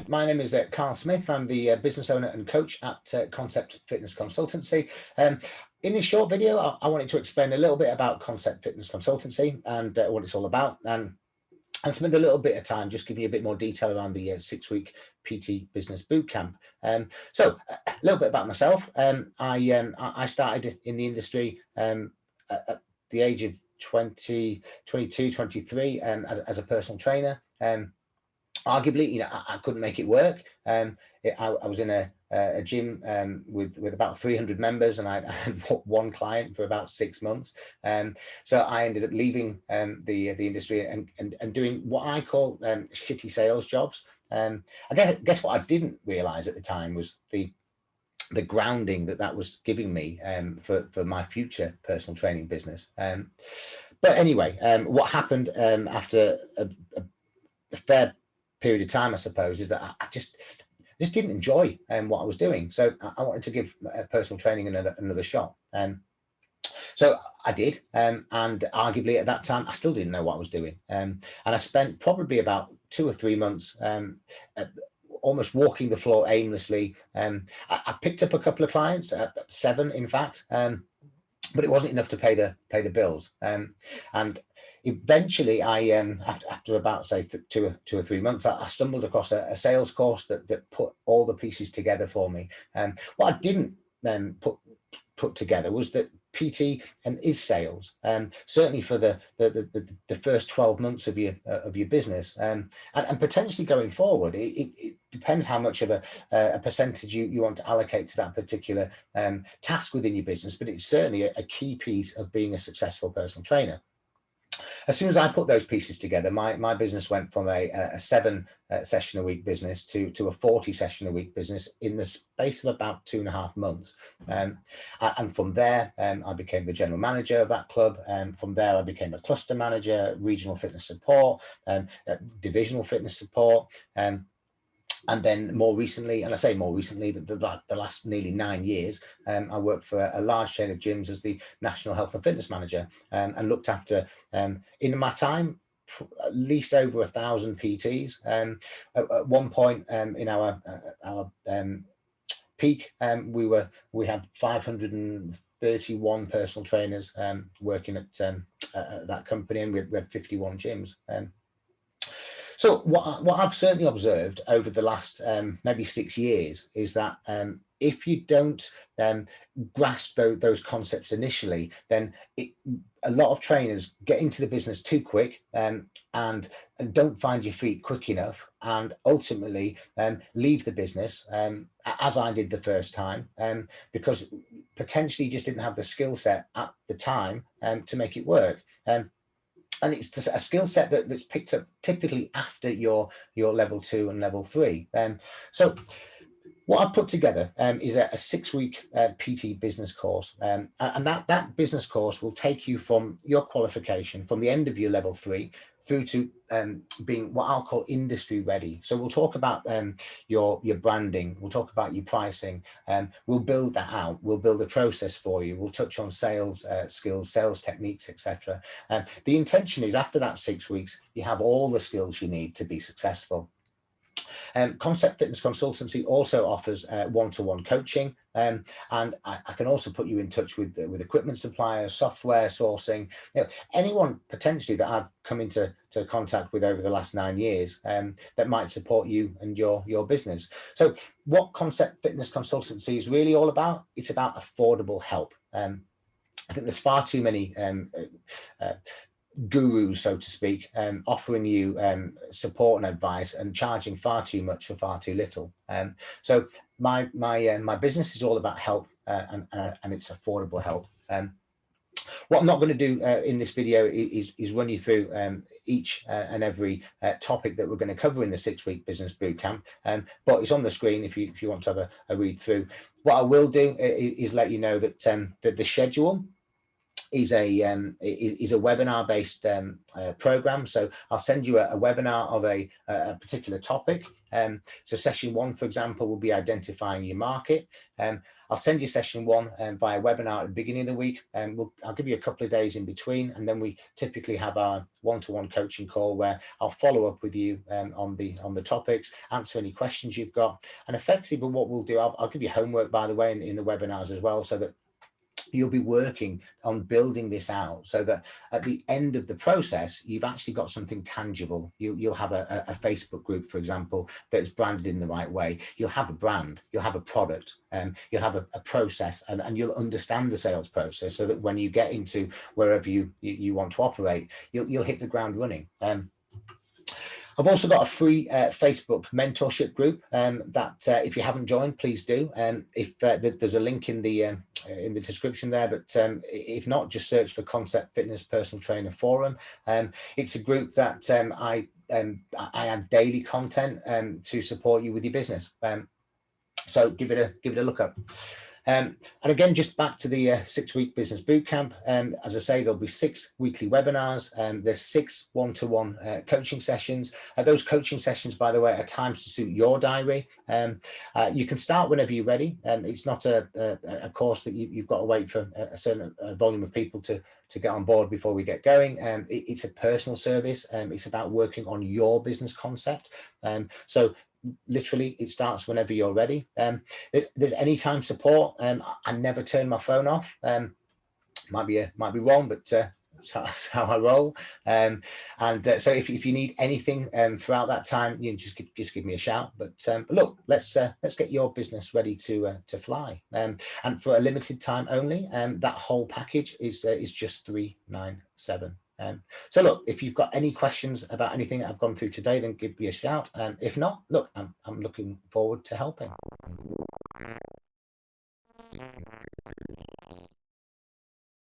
My name is Carl Smith. I'm the business owner and coach at Concept Fitness Consultancy. In this short video, I wanted to explain a little bit about Concept Fitness Consultancy and what it's all about, and spend a little bit of time just giving you a bit more detail around the 6-week PT Business Bootcamp. So a little bit about myself. I started in the industry at the age of 20, 22, 23 as a personal trainer. Arguably, I couldn't make it work. I was in a gym with about 300 members, and I had one client for about 6 months. So I ended up leaving the industry and doing what I call shitty sales jobs. I guess what I didn't realize at the time was the grounding that was giving me for my future personal training business. But anyway, what happened after a fair period of time, I suppose, is that I just didn't enjoy what I was doing. So I wanted to give personal training another shot. So I did, and arguably at that time, I still didn't know what I was doing. And I spent probably about 2 or 3 months almost walking the floor aimlessly. I picked up a couple of clients, 7 in fact, but it wasn't enough to pay the bills. And eventually, after about say 2 or 3 months, I stumbled across a sales course that put all the pieces together for me. What I didn't put together was that PT is sales, certainly for the first 12 months of your business, and potentially going forward. It depends how much of a percentage you want to allocate to that particular task within your business, but it's certainly a key piece of being a successful personal trainer. As soon as I put those pieces together, my business went from a 7 session a week business to a 40 session a week business in the space of about 2.5 months. And from there, I became the general manager of that club. And from there, I became a cluster manager, regional fitness support, divisional fitness support. And then more recently, and I say more recently, the last nearly 9 years, I worked for a large chain of gyms as the National Health and Fitness Manager, and looked after, in my time, at least over 1,000 PTs. At one point in our peak, we had 531 personal trainers working at that company, and we had 51 gyms. So what I've certainly observed over the last maybe 6 years is that if you don't grasp those concepts initially, then a lot of trainers get into the business too quick and don't find your feet quick enough, and ultimately leave the business, as I did the first time, because potentially you just didn't have the skill set at the time to make it work. And it's just a skill set that's picked up typically after your level 2 and level 3. So what I've put together is a 6-week PT business course. And that business course will take you from your qualification, from the end of your level 3, through to being what I'll call industry ready. So we'll talk about your branding, we'll talk about your pricing, we'll build that out, we'll build a process for you, we'll touch on sales skills, sales techniques, etc. The intention is after that 6 weeks, you have all the skills you need to be successful. Concept Fitness Consultancy also offers one-to-one coaching, and I can also put you in touch with equipment suppliers, software sourcing, anyone potentially that I've come into contact with over the last 9 years that might support you and your business. So what Concept Fitness Consultancy is really all about, it's about affordable help. I think there's far too many gurus, so to speak, offering you support and advice and charging far too much for far too little. So my business is all about help, and it's affordable help. What I'm not going to do in this video is run you through each and every topic that we're going to cover in the 6-week business bootcamp, but it's on the screen if you want to have a read through. What I will do is let you know that that the schedule is a webinar based program. So I'll send you a webinar of a particular topic. So session 1, for example, will be identifying your market. I'll send you session 1 via webinar at the beginning of the week, and I'll give you a couple of days in between, and then we typically have our one-to-one coaching call where I'll follow up with you on the topics, answer any questions you've got, and effectively what we'll do, I'll give you homework, by the way, in the webinars as well, so that you'll be working on building this out so that at the end of the process, you've actually got something tangible. You'll have a Facebook group, for example, that's branded in the right way. You'll have a brand, you'll have a product, you'll have a process, and you'll understand the sales process so that when you get into wherever you want to operate, you'll hit the ground running. I've also got a free Facebook mentorship group that if you haven't joined, please do. There's a link in the description there, but if not, just search for Concept Fitness Personal Trainer Forum. It's a group that I add daily content to support you with your business. So give it a look up. And again, just back to the 6-week business bootcamp. As I say, there'll be 6 weekly webinars. There's 6 one-to-one coaching sessions. Those coaching sessions, by the way, are times to suit your diary. You can start whenever you're ready. It's not a course that you've got to wait for a certain volume of people to get on board before we get going. It's a personal service. It's about working on your business concept. So literally it starts whenever you're ready. There's anytime support. I never turn my phone off. Might be wrong, but that's how I roll. So if you need anything throughout that time, you just give me a shout. But look, let's get your business ready to fly. And for a limited time only, that whole package is just $397. So look, if you've got any questions about anything that I've gone through today, then give me a shout. If not, look, I'm looking forward to helping.